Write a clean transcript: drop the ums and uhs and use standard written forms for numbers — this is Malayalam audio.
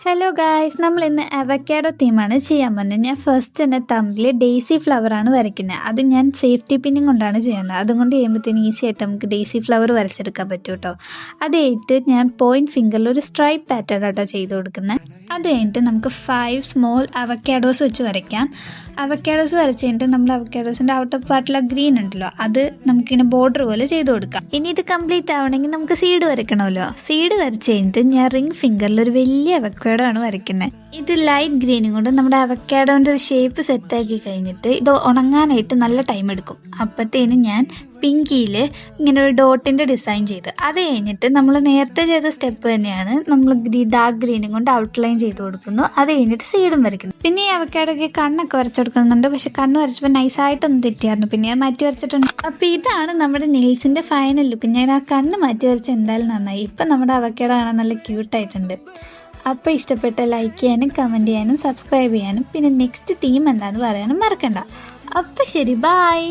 ഹലോ ഗായ്സ്, നമ്മൾ ഇന്ന് അവക്കാഡോ തീമാണ് ചെയ്യാൻ പോകുന്നത്. ഞാൻ ഫസ്റ്റ് തന്നെ തമ്പിൽ ഡെയ്സി ഫ്ലവറാണ് വരയ്ക്കുന്നത്. അത് ഞാൻ സേഫ്റ്റി പിന്നിങ് കൊണ്ടാണ് ചെയ്യുന്നത്. അതുകൊണ്ട് ചെയ്യുമ്പോഴത്തേന് ഈസി ആയിട്ട് നമുക്ക് ഡെയ്സി ഫ്ലവർ വരച്ചെടുക്കാൻ പറ്റും കേട്ടോ. അത് കഴിഞ്ഞിട്ട് ഞാൻ പോയിന്റ് ഫിംഗറിൽ ഒരു സ്ട്രൈപ്പ് പാറ്റേൺ ആട്ടോ ചെയ്ത് കൊടുക്കുന്നത്. അത് കഴിഞ്ഞിട്ട് നമുക്ക് 5 സ്മോൾ അവക്കാഡോസ് വെച്ച് വരയ്ക്കാം. അവക്കാഡോസ് വരച്ച് കഴിഞ്ഞിട്ട് നമ്മൾ അവക്കാഡോസിൻ്റെ ഔട്ടർ പാർട്ടിലെ ഗ്രീൻ ഉണ്ടല്ലോ, അത് നമുക്കിങ്ങനെ ബോർഡർ പോലെ ചെയ്ത് കൊടുക്കാം. ഇനി ഇത് കംപ്ലീറ്റ് ആവണമെങ്കിൽ നമുക്ക് സീഡ് വരയ്ക്കണമല്ലോ. സീഡ് വരച്ച് കഴിഞ്ഞിട്ട് ഞാൻ റിംഗ് ഫിംഗറിൽ ഒരു വലിയ അവക്കാഡോ ആണ് വരയ്ക്കുന്നത്. ഇത് ലൈറ്റ് ഗ്രീനും കൊണ്ട് നമ്മുടെ അവക്കാഡോൻ്റെ ഒരു ഷേപ്പ് സെറ്റാക്കി കഴിഞ്ഞിട്ട് ഇത് ഉണങ്ങാനായിട്ട് നല്ല ടൈം എടുക്കും. അപ്പോഴത്തേനും ഞാൻ പിങ്കിയിൽ ഇങ്ങനെ ഒരു ഡോട്ടിൻ്റെ ഡിസൈൻ ചെയ്ത് അത് കഴിഞ്ഞിട്ട് നമ്മൾ നേരത്തെ ചെയ്ത സ്റ്റെപ്പ് തന്നെയാണ് നമ്മൾ ഡാർക്ക് ഗ്രീനും കൊണ്ട് ഔട്ട്ലൈൻ ചെയ്ത് കൊടുക്കുന്നു. അത് കഴിഞ്ഞിട്ട് സീഡും വരയ്ക്കുന്നു. പിന്നെ ഈ അവക്കാഡോയ്ക്ക് കണ്ണൊക്കെ വരച്ചു കൊടുക്കുന്നുണ്ട്. പക്ഷെ കണ്ണ് വരച്ചപ്പോൾ നൈസായിട്ടൊന്നും തെറ്റിയായിരുന്നു. പിന്നെ ഞാൻ മാറ്റി വരച്ചിട്ടുണ്ട്. അപ്പോൾ ഇതാണ് നമ്മുടെ നെയിൽസിൻ്റെ ഫൈനൽ ലുക്ക്. ഞാൻ ആ കണ്ണ് മാറ്റി വരച്ച് എന്തായാലും നന്നായി. ഇപ്പം നമ്മുടെ അവക്കാഡോ കാണാൻ നല്ല ക്യൂട്ടായിട്ടുണ്ട്. അപ്പോൾ ഇഷ്ടപ്പെട്ട ലൈക്ക് ചെയ്യാനും കമൻറ്റ് ചെയ്യാനും സബ്സ്ക്രൈബ് ചെയ്യാനും പിന്നെ നെക്സ്റ്റ് തീം എന്താണെന്ന് പറയാനും മറക്കണ്ട. അപ്പോൾ ശരി, ബൈ.